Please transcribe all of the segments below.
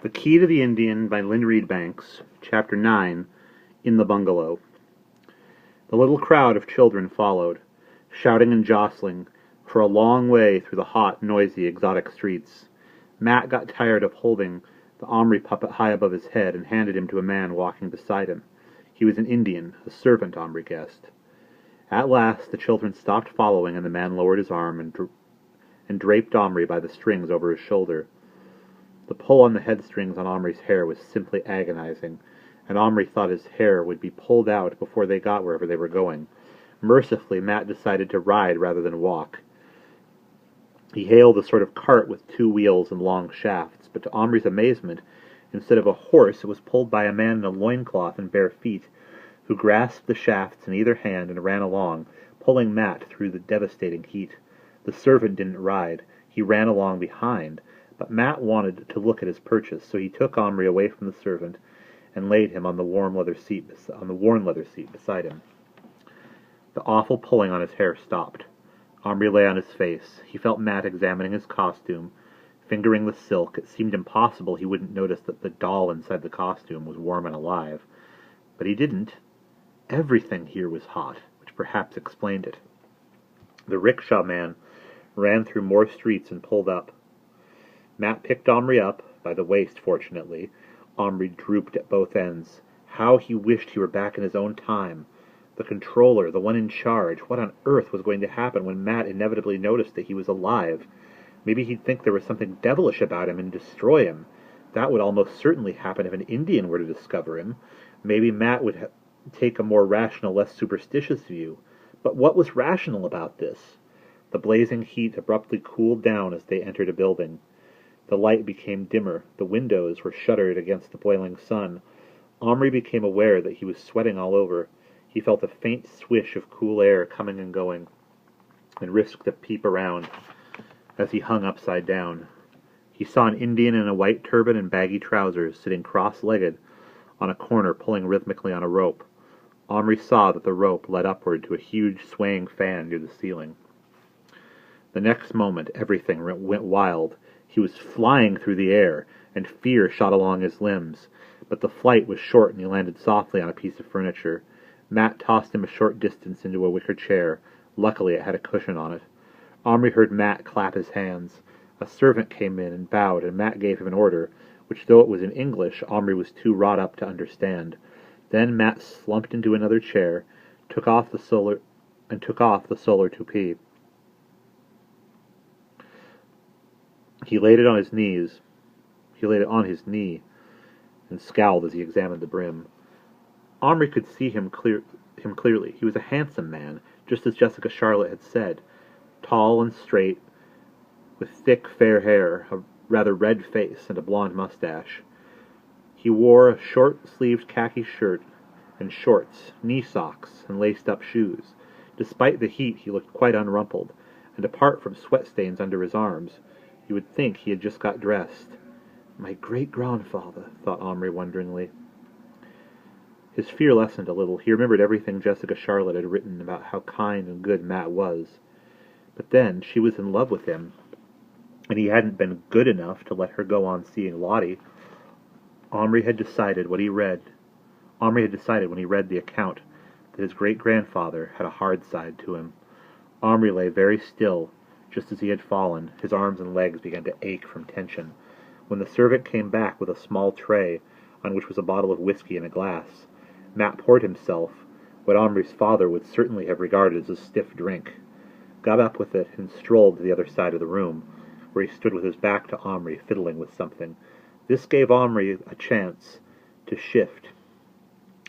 The Key to the Indian by Reid Chapter 9, In the Bungalow. The little crowd of children followed, shouting and jostling, for a long way through the hot, noisy, exotic streets. Matt got tired of holding the Omri puppet high above his head and handed him to a man walking beside him. He was an Indian, a servant, Omri guessed. At last the children stopped following, and the man lowered his arm and draped Omri by the strings over his shoulder. The pull on the headstrings on Omri's hair was simply agonizing, and Omri thought his hair would be pulled out before they got wherever they were going. Mercifully, Matt decided to ride rather than walk. He hailed a sort of cart with 2 wheels and long shafts, but to Omri's amazement, instead of a horse, it was pulled by a man in a loincloth and bare feet, who grasped the shafts in either hand and ran along, pulling Matt through the devastating heat. The servant didn't ride. He ran along behind, but Matt wanted to look at his purchase, so he took Omri away from the servant and laid him on the worn leather seat beside him. The awful pulling on his hair stopped. Omri lay on his face. He felt Matt examining his costume, fingering the silk. It seemed impossible he wouldn't notice that the doll inside the costume was warm and alive. But he didn't. Everything here was hot, which perhaps explained it. The rickshaw man ran through more streets and pulled up. Matt picked Omri up, by the waist, fortunately. Omri drooped at both ends. How he wished he were back in his own time. The controller, the one in charge. What on earth was going to happen when Matt inevitably noticed that he was alive? Maybe he'd think there was something devilish about him and destroy him. That would almost certainly happen if an Indian were to discover him. Maybe Matt would take a more rational, less superstitious view. But what was rational about this? The blazing heat abruptly cooled down as they entered a building. The light became dimmer. The windows were shuttered against the boiling sun. Omri became aware that he was sweating all over. He felt a faint swish of cool air coming and going, and risked a peep around as he hung upside down. He saw an Indian in a white turban and baggy trousers sitting cross-legged on a corner pulling rhythmically on a rope. Omri saw that the rope led upward to a huge swaying fan near the ceiling. The next moment everything went wild. He was flying through the air, and fear shot along his limbs. But the flight was short, and he landed softly on a piece of furniture. Matt tossed him a short distance into a wicker chair. Luckily it had a cushion on it. Omri heard Matt clap his hands. A servant came in and bowed, and Matt gave him an order, which, though it was in English, Omri was too wrought up to understand. Then Matt slumped into another chair, took off the solar toupee. He laid it on his knee, and scowled as he examined the brim. Omri could see him clearly. He was a handsome man, just as Jessica Charlotte had said, tall and straight, with thick, fair hair, a rather red face, and a blonde mustache. He wore a short-sleeved khaki shirt and shorts, knee socks, and laced-up shoes. Despite the heat, he looked quite unrumpled, and apart from sweat stains under his arms, you would think he had just got dressed. My great-grandfather, thought Omri wonderingly. His fear lessened a little. He remembered everything Jessica Charlotte had written about how kind and good Matt was. But then, she was in love with him, and he hadn't been good enough to let her go on seeing Lottie. Omri had decided when he read the account that his great-grandfather had a hard side to him. Omri lay very still, just as he had fallen. His arms and legs began to ache from tension. When the servant came back with a small tray, on which was a bottle of whiskey and a glass, Matt poured himself what Omri's father would certainly have regarded as a stiff drink, got up with it, and strolled to the other side of the room, where he stood with his back to Omri, fiddling with something. This gave Omri a chance to shift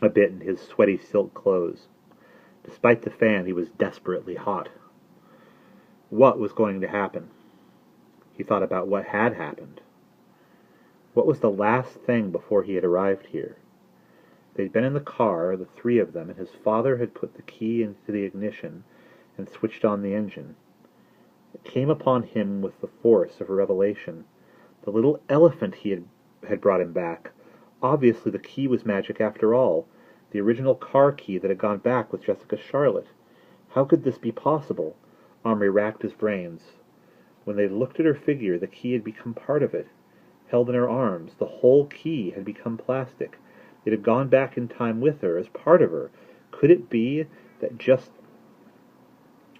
a bit in his sweaty silk clothes. Despite the fan, he was desperately hot. What was going to happen? He thought about what had happened. What was the last thing before he had arrived here? They'd been in the car, the 3 of them, and his father had put the key into the ignition and switched on the engine. It came upon him with the force of a revelation. The little elephant he had brought him back. Obviously the key was magic after all. The original car key that had gone back with Jessica Charlotte. How could this be possible? Omri racked his brains. When they looked at her figure, the key had become part of it. held in her arms. The whole key had become plastic. It had gone back in time with her, as part of her. Could it be that just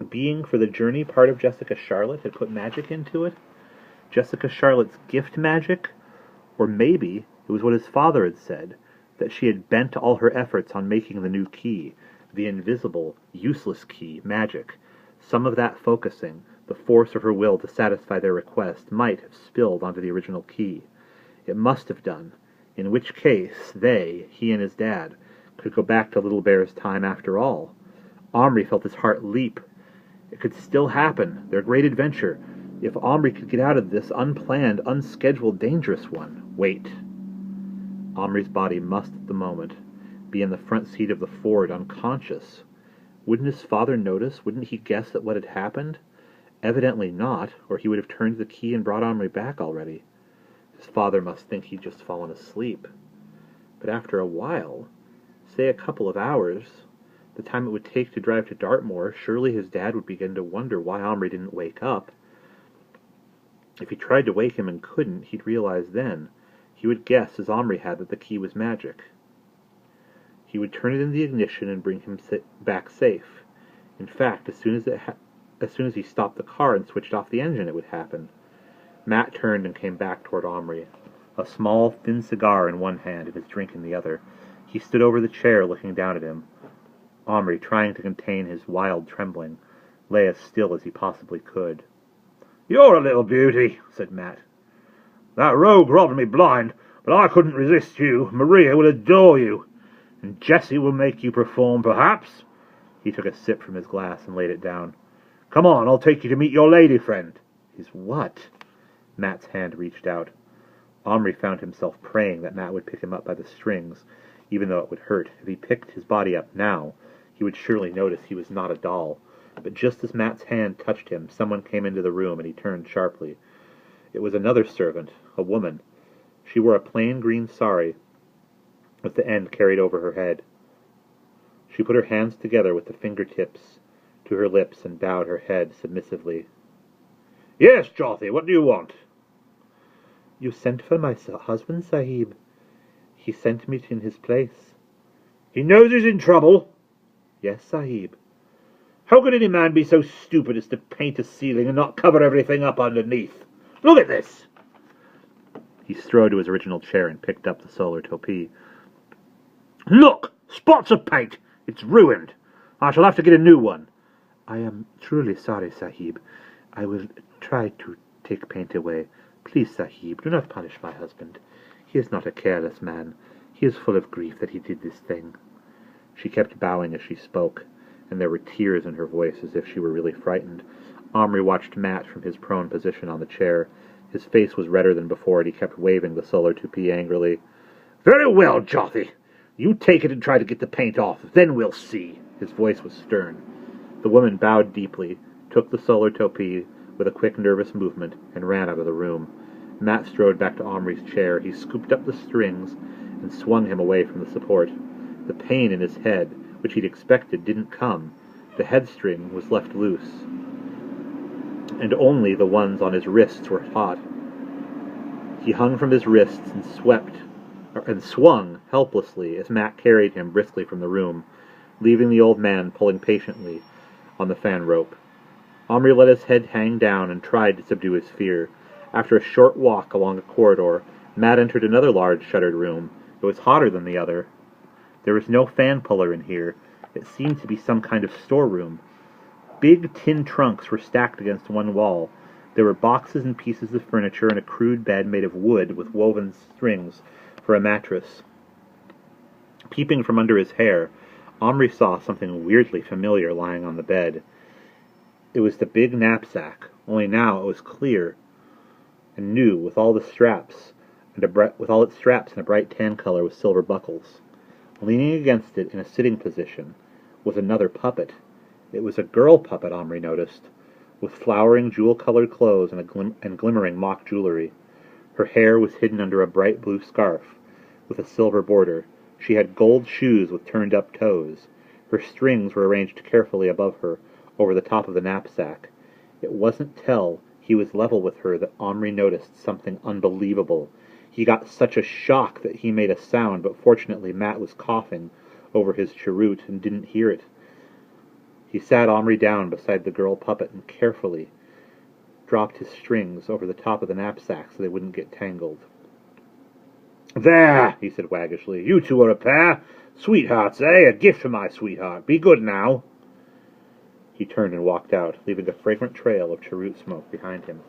being for the journey part of Jessica Charlotte had put magic into it? Jessica Charlotte's gift magic? Or maybe it was what his father had said, that she had bent all her efforts on making the new key, the invisible, useless key, magic. Some of that focusing, the force of her will to satisfy their request, might have spilled onto the original key. It must have done, in which case he and his dad, could go back to Little Bear's time after all. Omri felt his heart leap. It could still happen, their great adventure, if Omri could get out of this unplanned, unscheduled, dangerous one. Wait. Omri's body must, at the moment, be in the front seat of the Ford, unconscious. Wouldn't his father notice? Wouldn't he guess at what had happened? Evidently not, or he would have turned the key and brought Omri back already. His father must think he'd just fallen asleep. But after a while, say a couple of hours, the time it would take to drive to Dartmoor, surely his dad would begin to wonder why Omri didn't wake up. If he tried to wake him and couldn't, he'd realize then. He would guess, as Omri had, that the key was magic. He would turn it in the ignition and bring him back safe. In fact, as soon as he stopped the car and switched off the engine, it would happen. Matt turned and came back toward Omri, a small, thin cigar in one hand and his drink in the other. He stood over the chair, looking down at him. Omri, trying to contain his wild trembling, lay as still as he possibly could. "You're a little beauty," said Matt. "That rogue robbed me blind, but I couldn't resist you. Maria will adore you. And Jessie will make you perform, perhaps." He took a sip from his glass and laid it down. "Come on, I'll take you to meet your lady friend." "His what?" Matt's hand reached out. Omri found himself praying that Matt would pick him up by the strings, even though it would hurt. If he picked his body up now, he would surely notice he was not a doll. But just as Matt's hand touched him, someone came into the room, and he turned sharply. It was another servant, a woman. She wore a plain green sari, with the end carried over her head. She put her hands together with the fingertips to her lips and bowed her head submissively. "Yes, Jyoti, what do you want?" "You sent for my husband, Sahib. He sent me in his place." "He knows he's in trouble?" "Yes, Sahib." "How could any man be so stupid as to paint a ceiling and not cover everything up underneath? Look at this!" He strode to his original chair and picked up the solar topi. "Look! Spots of paint! It's ruined. I shall have to get a new one." "I am truly sorry, Sahib. I will try to take paint away. Please, Sahib, do not punish my husband. He is not a careless man. He is full of grief that he did this thing." She kept bowing as she spoke, and there were tears in her voice as if she were really frightened. Omri watched Matt from his prone position on the chair. His face was redder than before, and he kept waving the solar topi angrily. "Very well, Jyoti. You take it and try to get the paint off. Then we'll see." His voice was stern. The woman bowed deeply, took the solar topi with a quick, nervous movement, and ran out of the room. Matt strode back to Omri's chair. He scooped up the strings and swung him away from the support. The pain in his head, which he'd expected, didn't come. The head string was left loose, and only the ones on his wrists were taut. He hung from his wrists and swung helplessly as Matt carried him briskly from the room, leaving the old man pulling patiently on the fan rope. Omri let his head hang down and tried to subdue his fear. After a short walk along a corridor, Matt entered another large shuttered room. It was hotter than the other. There was no fan puller in here. It seemed to be some kind of storeroom. Big tin trunks were stacked against one wall. There were boxes and pieces of furniture and a crude bed made of wood with woven strings for a mattress. Peeping from under his hair, Omri saw something weirdly familiar lying on the bed. It was the big knapsack, only now it was clear and new, with all its straps and a bright tan color with silver buckles. Leaning against it in a sitting position was another puppet. It was a girl puppet, Omri noticed, with flowering jewel-colored clothes and glimmering mock jewelry. Her hair was hidden under a bright blue scarf with a silver border. She had gold shoes with turned-up toes. Her strings were arranged carefully above her, over the top of the knapsack. It wasn't till he was level with her that Omri noticed something unbelievable. He got such a shock that he made a sound, but fortunately Matt was coughing over his cheroot and didn't hear it. He sat Omri down beside the girl puppet and carefully dropped his strings over the top of the knapsack so they wouldn't get tangled. "There," he said waggishly. "You two are a pair. Sweethearts, eh? A gift for my sweetheart. Be good now." He turned and walked out, leaving a fragrant trail of cheroot smoke behind him.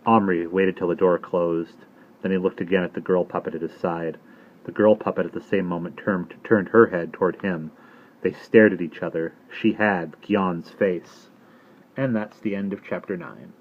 Omri waited till the door closed. Then he looked again at the girl puppet at his side. The girl puppet at the same moment turned her head toward him. They stared at each other. She had Gion's face. And that's the end of Chapter 9.